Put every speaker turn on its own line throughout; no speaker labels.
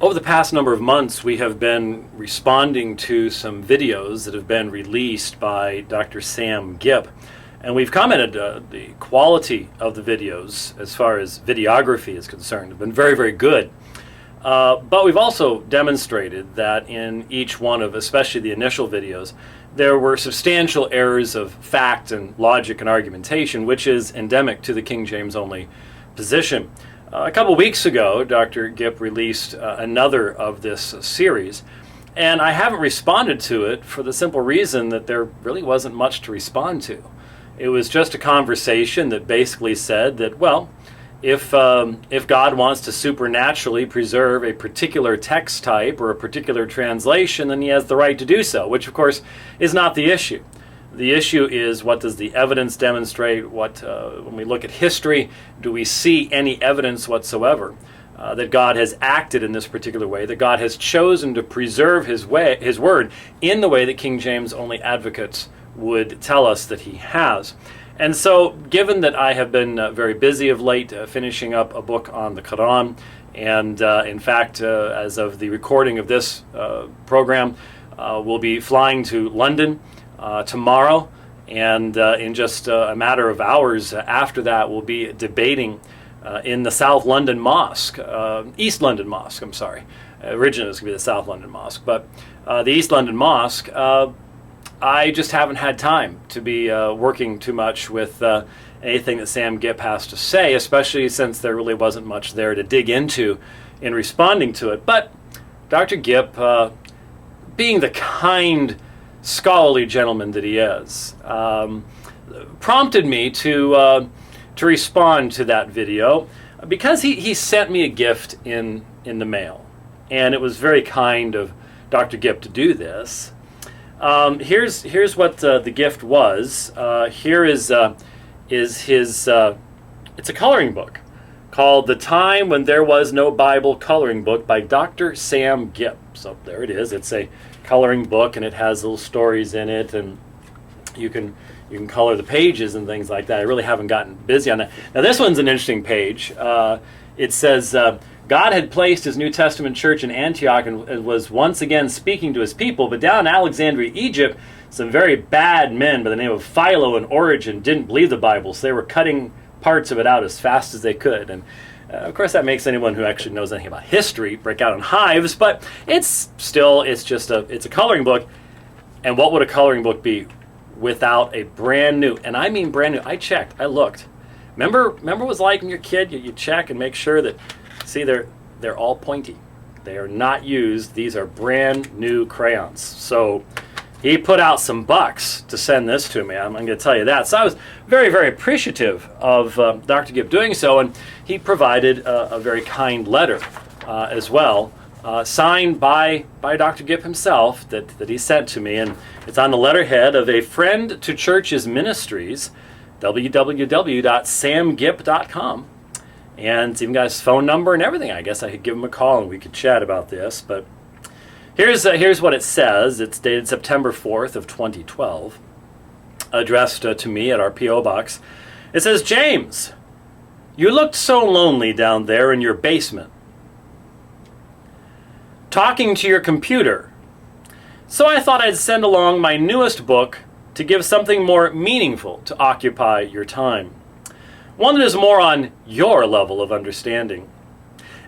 Over the past number of months, we have been responding to some videos that have been released by Dr. Sam Gipp. And we've commented the quality of the videos as far as videography is concerned have been very, very good. But we've also demonstrated that in each one of, especially the initial videos, there were substantial errors of fact and logic and argumentation, which is endemic to the King James Only position. A couple weeks ago, Dr. Gipp released another of this series, and I haven't responded to it for the simple reason that there really wasn't much to respond to. It was just a conversation that basically said that, well, if God wants to supernaturally preserve a particular text type or a particular translation, then he has the right to do so, which of course is not the issue. The issue is, what does the evidence demonstrate? When we look at history, do we see any evidence whatsoever that God has acted in this particular way, that God has chosen to preserve his word in the way that King James Only advocates would tell us that he has? And so, given that I have been very busy of late finishing up a book on the Quran, and in fact, as of the recording of this program, we'll be flying to London tomorrow, and in just a matter of hours after that, we'll be debating in the South London Mosque, East London Mosque, I'm sorry. Originally it was going to be the South London Mosque, but the East London Mosque, I just haven't had time to be working too much with anything that Sam Gipp has to say, especially since there really wasn't much there to dig into in responding to it. But Dr. Gipp, being the kind, scholarly gentleman that he is, prompted me to respond to that video because he sent me a gift in the mail, and it was very kind of Dr. Gipp to do this. Here's what the gift was. Here is his. It's a coloring book called "The Time When There Was No Bible" coloring book by Dr. Sam Gipp. So there it is. It's a coloring book, and it has little stories in it, and you can color the pages and things like that. I really haven't gotten busy on that. Now this one's an interesting page. It says, God had placed his New Testament church in Antioch and was once again speaking to his people, but down in Alexandria, Egypt, some very bad men by the name of Philo and Origen didn't believe the Bible, so they were cutting parts of it out as fast as they could. And of course that makes anyone who actually knows anything about history break out in hives, but it's a coloring book. And what would a coloring book be without a brand new, and I mean brand new, I checked, I looked. Remember what it was like when you're a kid? You check and make sure that, see, they're all pointy. They are not used. These are brand new crayons. So he put out some bucks to send this to me. I'm going to tell you that. So I was very, very appreciative of Dr. Gipp doing so, and he provided a very kind letter as well, signed by Dr. Gipp himself that he sent to me. And it's on the letterhead of A Friend to Churches Ministries, www.samgipp.com. And it's even got his phone number and everything. I guess I could give him a call and we could chat about this. But here's what it says. It's dated September 4th of 2012, addressed to me at our P.O. Box. It says, James, you looked so lonely down there in your basement, talking to your computer. So I thought I'd send along my newest book to give something more meaningful to occupy your time. One that is more on your level of understanding.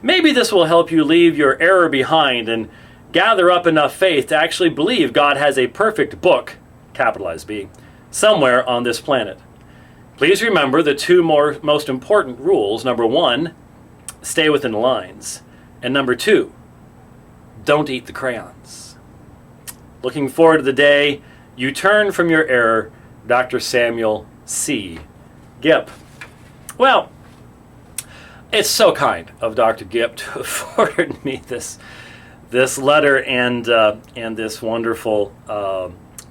Maybe this will help you leave your error behind and gather up enough faith to actually believe God has a perfect book, capitalized B, somewhere on this planet. Please remember the two most important rules. Number one, stay within the lines. And number two, don't eat the crayons. Looking forward to the day you turn from your error, Dr. Samuel C. Gipp. Well, it's so kind of Dr. Gipp to have forwarded me this letter and this wonderful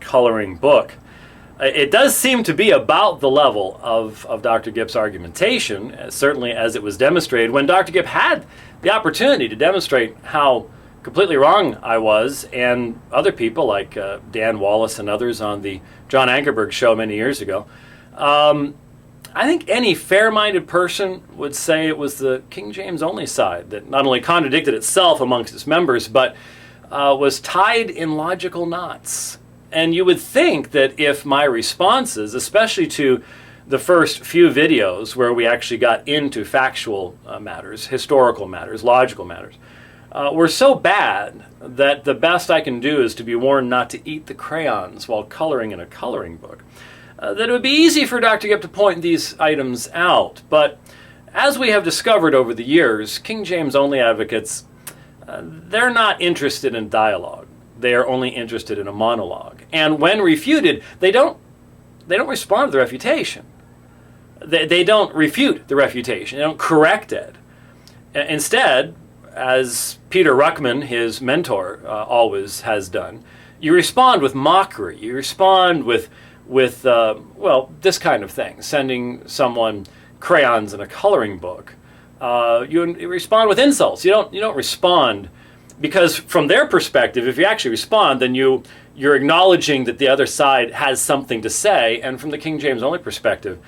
coloring book. It does seem to be about the level of Dr. Gipp's argumentation, certainly as it was demonstrated when Dr. Gipp had the opportunity to demonstrate how completely wrong I was, and other people like Dan Wallace and others on the John Ankerberg show many years ago. I think any fair-minded person would say it was the King James Only side that not only contradicted itself amongst its members, but was tied in logical knots. And you would think that if my responses, especially to the first few videos where we actually got into factual matters, historical matters, logical matters, were so bad that the best I can do is to be warned not to eat the crayons while coloring in a coloring book. That it would be easy for Dr. Gipp to point these items out. But as we have discovered over the years, King James Only advocates, they're not interested in dialogue. They are only interested in a monologue. And when refuted, they don't respond to the refutation. They don't refute the refutation. They don't correct it. Instead, as Peter Ruckman, his mentor, always has done, you respond with mockery. You respond with well, this kind of thing, sending someone crayons in a coloring book. You respond with insults. You don't respond because from their perspective, if you actually respond, then you're acknowledging that the other side has something to say, and from the King James Only perspective,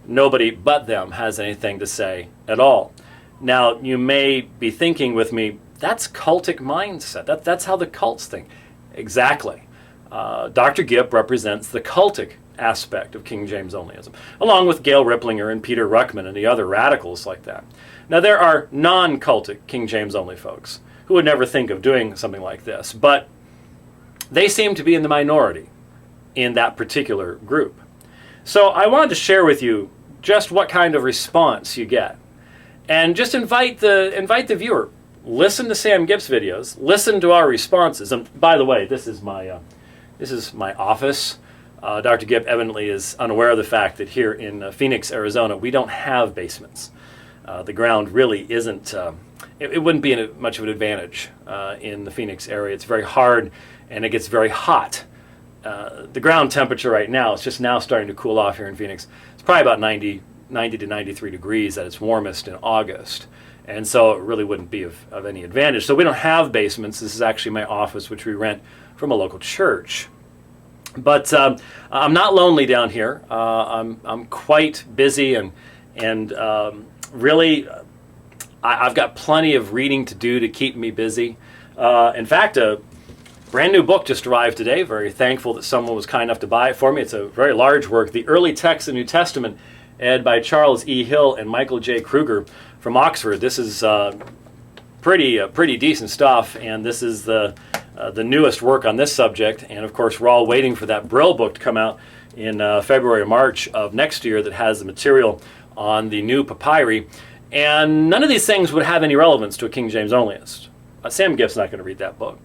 nobody but them has anything to say at all. Now, you may be thinking with me, that's cultic mindset. That's how the cults think. Exactly. Dr. Gipp represents the cultic aspect of King James Onlyism, along with Gail Ripplinger and Peter Ruckman and the other radicals like that. Now, there are non-cultic King James Only folks who would never think of doing something like this, but they seem to be in the minority in that particular group. So I wanted to share with you just what kind of response you get, and just invite the viewer. Listen to Sam Gipp's videos. Listen to our responses. And by the way, this is my office. Dr. Gipp evidently is unaware of the fact that here in Phoenix, Arizona, we don't have basements. The ground really isn't. It wouldn't be much of an advantage in the Phoenix area. It's very hard, and it gets very hot. The ground temperature right now, it's just now starting to cool off here in Phoenix. It's probably about 90 to 93 degrees at its warmest in August. And so it really wouldn't be of any advantage. So we don't have basements. This is actually my office, which we rent from a local church. But I'm not lonely down here. I'm quite busy, and really I've got plenty of reading to do to keep me busy. In fact, a brand new book just arrived today. Very thankful that someone was kind enough to buy it for me. It's a very large work, The Early Texts of the New Testament, edited by Charles E. Hill and Michael J. Kruger from Oxford. This is pretty decent stuff, and this is the newest work on this subject. And of course, we're all waiting for that Brill book to come out in February or March of next year that has the material on the new papyri. And none of these things would have any relevance to a King James Onlyist. Sam Gipp's not going to read that book.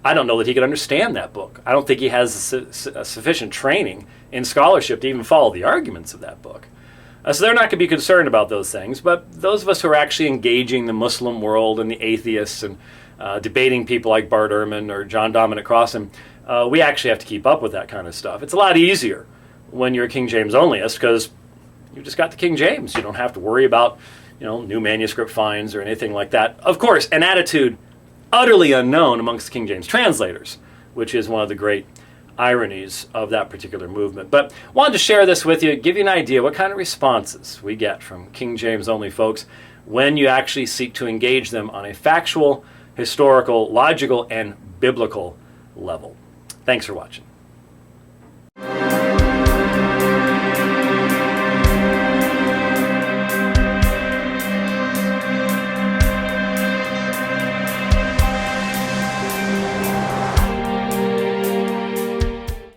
I don't know that he could understand that book. I don't think he has a sufficient training in scholarship to even follow the arguments of that book. So they're not going to be concerned about those things. But those of us who are actually engaging the Muslim world and the atheists and debating people like Bart Ehrman or John Dominic Crossan, we actually have to keep up with that kind of stuff. It's a lot easier when you're a King James Onlyist because you just got the King James. You don't have to worry about new manuscript finds or anything like that. Of course, an attitude utterly unknown amongst King James translators, which is one of the great ironies of that particular movement. But wanted to share this with you, give you an idea what kind of responses we get from King James Only folks when you actually seek to engage them on a factual, historical, logical, and biblical level. Thanks for watching.